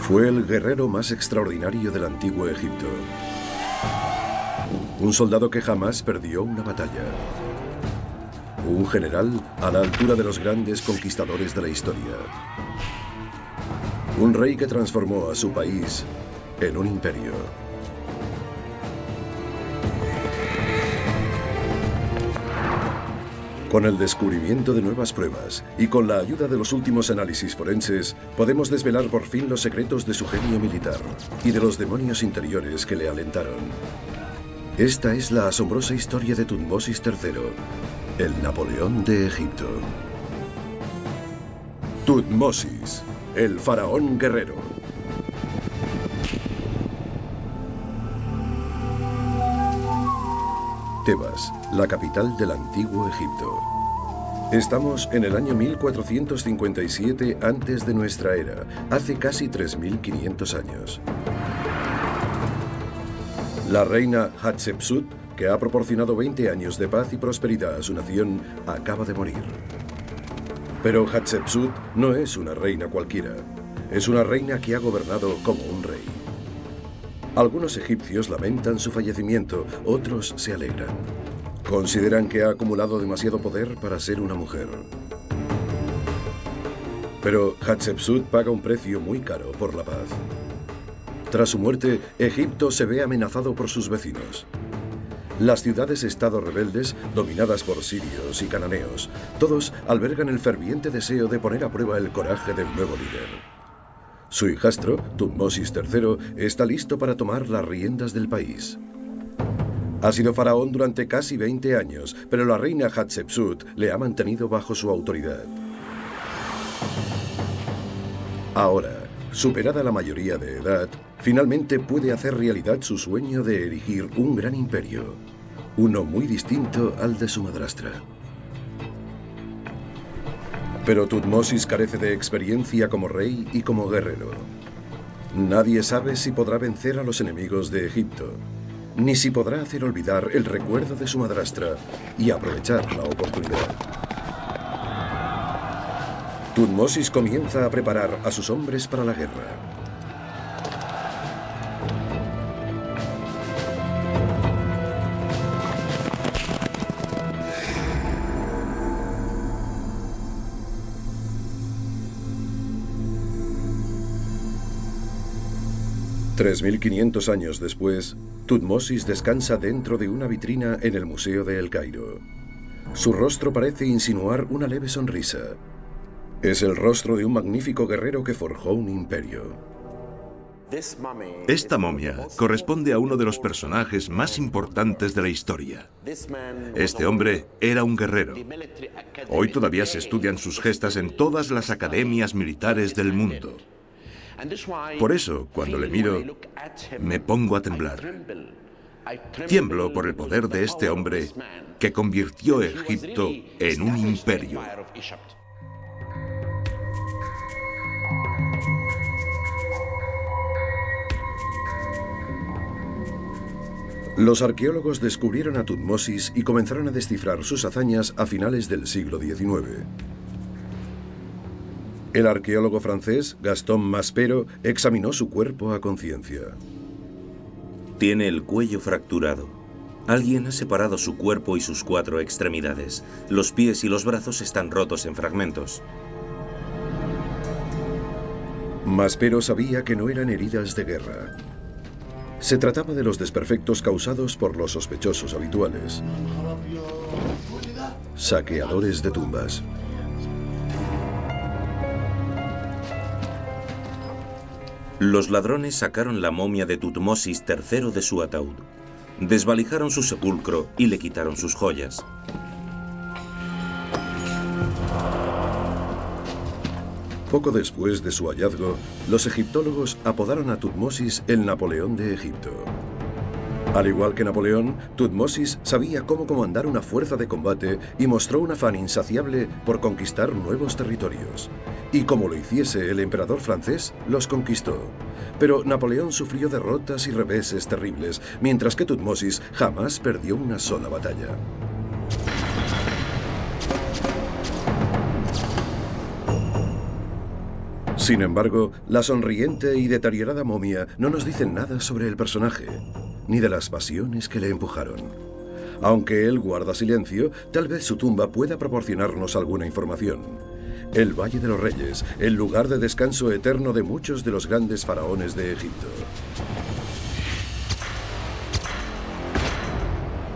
Fue el guerrero más extraordinario del antiguo Egipto. Un soldado que jamás perdió una batalla. Un general a la altura de los grandes conquistadores de la historia. Un rey que transformó a su país en un imperio. Con el descubrimiento de nuevas pruebas y con la ayuda de los últimos análisis forenses, podemos desvelar por fin los secretos de su genio militar y de los demonios interiores que le alentaron. Esta es la asombrosa historia de Tutmosis III, el Napoleón de Egipto. Tutmosis, el faraón guerrero. Tebas, la capital del antiguo Egipto. Estamos en el año 1457 antes de nuestra era, hace casi 3500 años. La reina Hatshepsut, que ha proporcionado 20 años de paz y prosperidad a su nación, acaba de morir. Pero Hatshepsut no es una reina cualquiera. Es una reina que ha gobernado como un rey. Algunos egipcios lamentan su fallecimiento, otros se alegran. Consideran que ha acumulado demasiado poder para ser una mujer. Pero Hatshepsut paga un precio muy caro por la paz. Tras su muerte, Egipto se ve amenazado por sus vecinos. Las ciudades-estado rebeldes, dominadas por sirios y cananeos, todos albergan el ferviente deseo de poner a prueba el coraje del nuevo líder. Su hijastro, Tutmosis III, está listo para tomar las riendas del país. Ha sido faraón durante casi 20 años, pero la reina Hatshepsut le ha mantenido bajo su autoridad. Ahora, superada la mayoría de edad, finalmente puede hacer realidad su sueño de erigir un gran imperio, uno muy distinto al de su madrastra. Pero Tutmosis carece de experiencia como rey y como guerrero. Nadie sabe si podrá vencer a los enemigos de Egipto, ni si podrá hacer olvidar el recuerdo de su madrastra y aprovechar la oportunidad. Tutmosis comienza a preparar a sus hombres para la guerra. $3.500 años después, Tutmosis descansa dentro de una vitrina en el Museo de El Cairo. Su rostro parece insinuar una leve sonrisa. Es el rostro de un magnífico guerrero que forjó un imperio. Esta momia corresponde a uno de los personajes más importantes de la historia. Este hombre era un guerrero. Hoy todavía se estudian sus gestas en todas las academias militares del mundo. Por eso, cuando le miro, me pongo a temblar. Tiemblo por el poder de este hombre que convirtió a Egipto en un imperio. Los arqueólogos descubrieron a Tutmosis y comenzaron a descifrar sus hazañas a finales del siglo XIX. El arqueólogo francés Gaston Maspero examinó su cuerpo a conciencia. Tiene el cuello fracturado. Alguien ha separado su cuerpo y sus 4 extremidades. Los pies y los brazos están rotos en fragmentos. Maspero sabía que no eran heridas de guerra. Se trataba de los desperfectos causados por los sospechosos habituales. Saqueadores de tumbas. Los ladrones sacaron la momia de Tutmosis III de su ataúd, desvalijaron su sepulcro y le quitaron sus joyas. Poco después de su hallazgo, los egiptólogos apodaron a Tutmosis el Napoleón de Egipto. Al igual que Napoleón, Tutmosis sabía cómo comandar una fuerza de combate y mostró un afán insaciable por conquistar nuevos territorios. Y como lo hiciese el emperador francés, los conquistó. Pero Napoleón sufrió derrotas y reveses terribles, mientras que Tutmosis jamás perdió una sola batalla. Sin embargo, la sonriente y deteriorada momia no nos dicen nada sobre el personaje, ni de las pasiones que le empujaron. Aunque él guarda silencio, tal vez su tumba pueda proporcionarnos alguna información. El Valle de los Reyes, el lugar de descanso eterno de muchos de los grandes faraones de Egipto.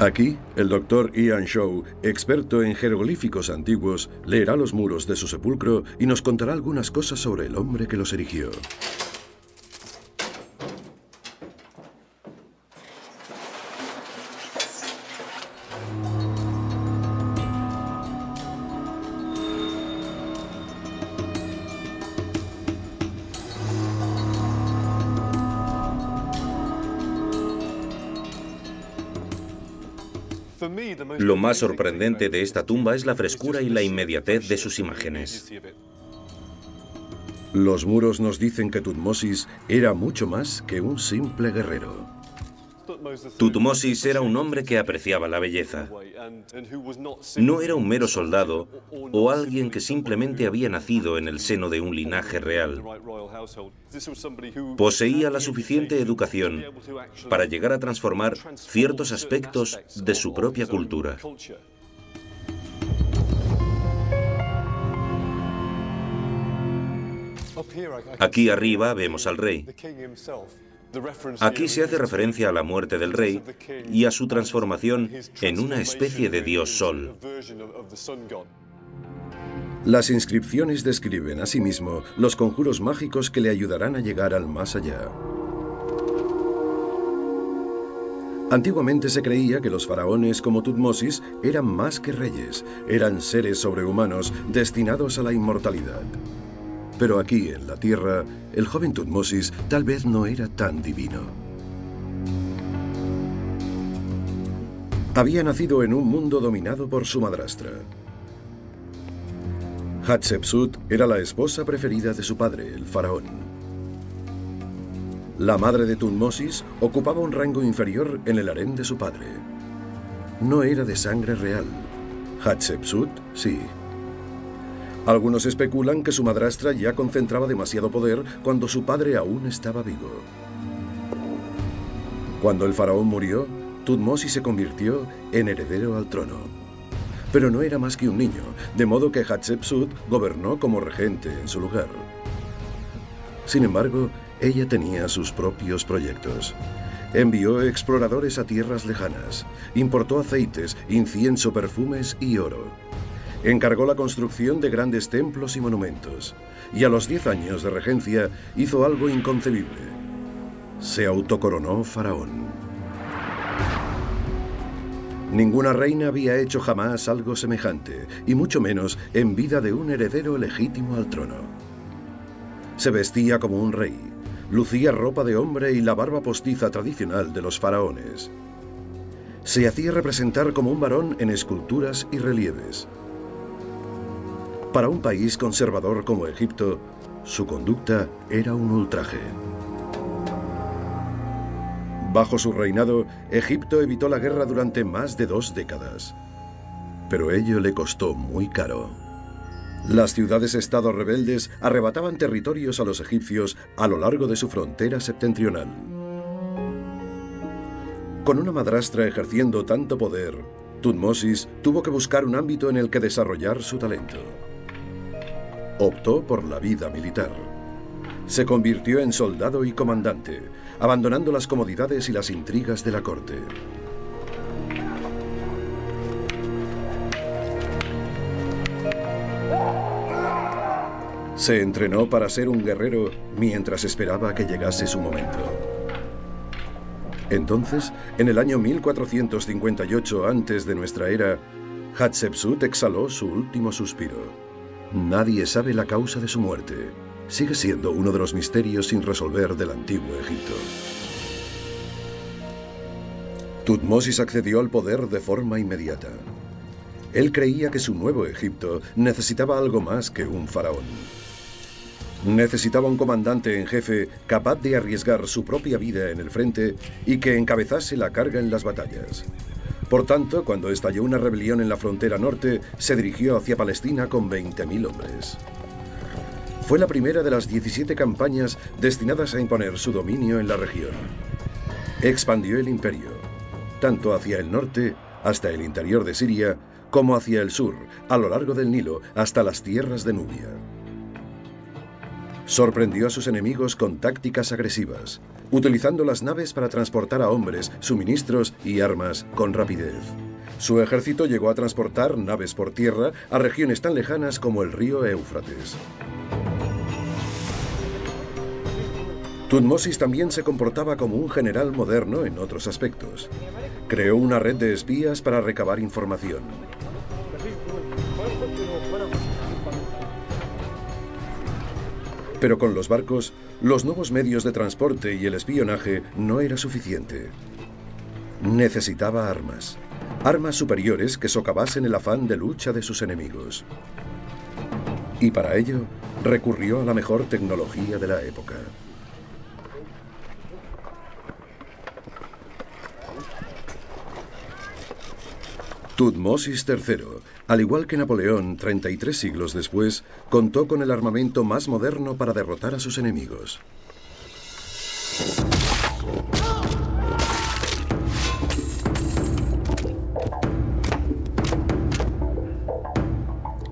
Aquí, el doctor Ian Shaw, experto en jeroglíficos antiguos, leerá los muros de su sepulcro y nos contará algunas cosas sobre el hombre que los erigió. Lo más sorprendente de esta tumba es la frescura y la inmediatez de sus imágenes. Los muros nos dicen que Tutmosis era mucho más que un simple guerrero. Tutmosis era un hombre que apreciaba la belleza. No era un mero soldado o alguien que simplemente había nacido en el seno de un linaje real. Poseía la suficiente educación para llegar a transformar ciertos aspectos de su propia cultura. Aquí arriba vemos al rey. Aquí se hace referencia a la muerte del rey y a su transformación en una especie de dios sol. Las inscripciones describen asimismo los conjuros mágicos que le ayudarán a llegar al más allá. Antiguamente se creía que los faraones como Tutmosis eran más que reyes, eran seres sobrehumanos destinados a la inmortalidad. Pero aquí, en la Tierra, el joven Tutmosis tal vez no era tan divino. Había nacido en un mundo dominado por su madrastra. Hatshepsut era la esposa preferida de su padre, el faraón. La madre de Tutmosis ocupaba un rango inferior en el harén de su padre. No era de sangre real. Hatshepsut, sí. Algunos especulan que su madrastra ya concentraba demasiado poder cuando su padre aún estaba vivo. Cuando el faraón murió, Tutmosis se convirtió en heredero al trono. Pero no era más que un niño, de modo que Hatshepsut gobernó como regente en su lugar. Sin embargo, ella tenía sus propios proyectos. Envió exploradores a tierras lejanas, importó aceites, incienso, perfumes y oro. Encargó la construcción de grandes templos y monumentos, y a los 10 años de regencia hizo algo inconcebible. Se autocoronó faraón. Ninguna reina había hecho jamás algo semejante, y mucho menos en vida de un heredero legítimo al trono. Se vestía como un rey, lucía ropa de hombre y la barba postiza tradicional de los faraones. Se hacía representar como un varón en esculturas y relieves. Para un país conservador como Egipto, su conducta era un ultraje. Bajo su reinado, Egipto evitó la guerra durante más de 2 décadas. Pero ello le costó muy caro. Las ciudades-estado rebeldes arrebataban territorios a los egipcios a lo largo de su frontera septentrional. Con una madrastra ejerciendo tanto poder, Tutmosis tuvo que buscar un ámbito en el que desarrollar su talento. Optó por la vida militar. Se convirtió en soldado y comandante, abandonando las comodidades y las intrigas de la corte. Se entrenó para ser un guerrero mientras esperaba que llegase su momento. Entonces, en el año 1458 antes de nuestra era, Hatshepsut exhaló su último suspiro. Nadie sabe la causa de su muerte. Sigue siendo uno de los misterios sin resolver del antiguo Egipto. Tutmosis accedió al poder de forma inmediata. Él creía que su nuevo Egipto necesitaba algo más que un faraón. Necesitaba un comandante en jefe capaz de arriesgar su propia vida en el frente y que encabezase la carga en las batallas. Por tanto, cuando estalló una rebelión en la frontera norte, se dirigió hacia Palestina con 20.000 hombres. Fue la primera de las 17 campañas destinadas a imponer su dominio en la región. Expandió el imperio, tanto hacia el norte, hasta el interior de Siria, como hacia el sur, a lo largo del Nilo, hasta las tierras de Nubia. Sorprendió a sus enemigos con tácticas agresivas, utilizando las naves para transportar a hombres, suministros y armas con rapidez. Su ejército llegó a transportar naves por tierra a regiones tan lejanas como el río Éufrates. Tutmosis también se comportaba como un general moderno en otros aspectos. Creó una red de espías para recabar información. Pero con los barcos, los nuevos medios de transporte y el espionaje no era suficiente. Necesitaba armas. Armas superiores que socavasen el afán de lucha de sus enemigos. Y para ello, recurrió a la mejor tecnología de la época. Tutmosis III, al igual que Napoleón 33 siglos después, contó con el armamento más moderno para derrotar a sus enemigos.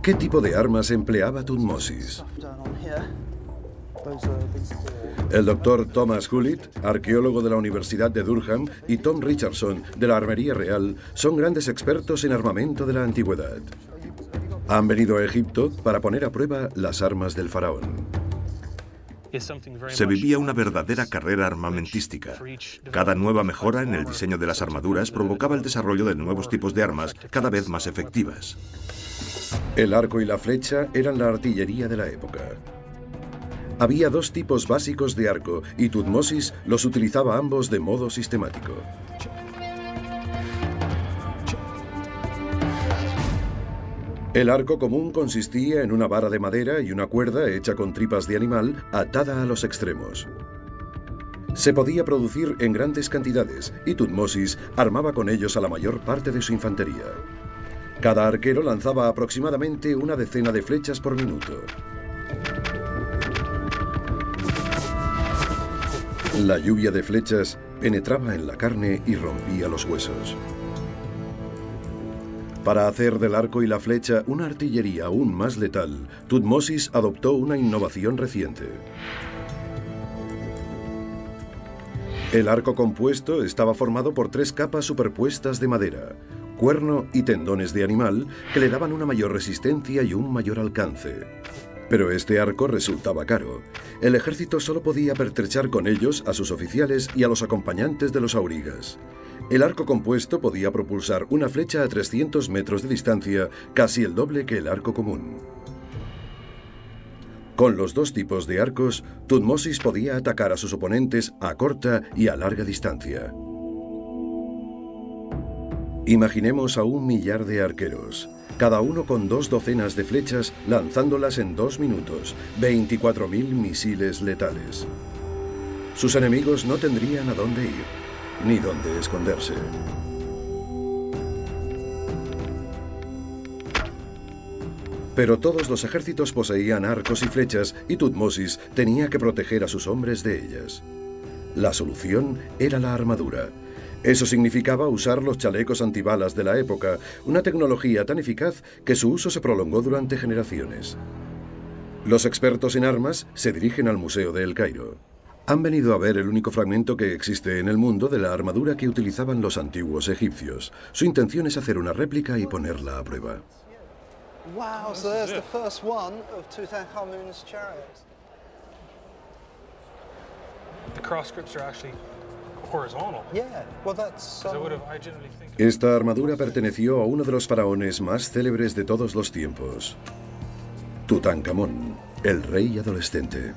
¿Qué tipo de armas empleaba Tutmosis? El doctor Thomas Hulit, arqueólogo de la Universidad de Durham, y Tom Richardson, de la Armería Real, son grandes expertos en armamento de la antigüedad. Han venido a Egipto para poner a prueba las armas del faraón. Se vivía una verdadera carrera armamentística. Cada nueva mejora en el diseño de las armaduras provocaba el desarrollo de nuevos tipos de armas cada vez más efectivas. El arco y la flecha eran la artillería de la época. Había dos tipos básicos de arco y Tutmosis los utilizaba ambos de modo sistemático. El arco común consistía en una vara de madera y una cuerda hecha con tripas de animal atada a los extremos. Se podía producir en grandes cantidades y Tutmosis armaba con ellos a la mayor parte de su infantería. Cada arquero lanzaba aproximadamente una decena de flechas por minuto. La lluvia de flechas penetraba en la carne y rompía los huesos. Para hacer del arco y la flecha una artillería aún más letal, Tutmosis adoptó una innovación reciente. El arco compuesto estaba formado por 3 capas superpuestas de madera, cuerno y tendones de animal que le daban una mayor resistencia y un mayor alcance. Pero este arco resultaba caro. El ejército solo podía pertrechar con ellos a sus oficiales y a los acompañantes de los aurigas. El arco compuesto podía propulsar una flecha a 300 metros de distancia, casi el doble que el arco común. Con los dos tipos de arcos, Tutmosis podía atacar a sus oponentes a corta y a larga distancia. Imaginemos a 1 millar de arqueros, cada uno con 2 docenas de flechas lanzándolas en 2 minutos, 24.000 misiles letales. Sus enemigos no tendrían a dónde ir, ni dónde esconderse. Pero todos los ejércitos poseían arcos y flechas y Tutmosis tenía que proteger a sus hombres de ellas. La solución era la armadura. Eso significaba usar los chalecos antibalas de la época, una tecnología tan eficaz que su uso se prolongó durante generaciones. Los expertos en armas se dirigen al Museo de El Cairo. Han venido a ver el único fragmento que existe en el mundo de la armadura que utilizaban los antiguos egipcios. Su intención es hacer una réplica y ponerla a prueba. Wow, so there's the first one of Tutankhamun's chariots. The cross scripts are actually horizontal. Yeah, well that's... Esta armadura perteneció a uno de los faraones más célebres de todos los tiempos, Tutankamón, el rey adolescente.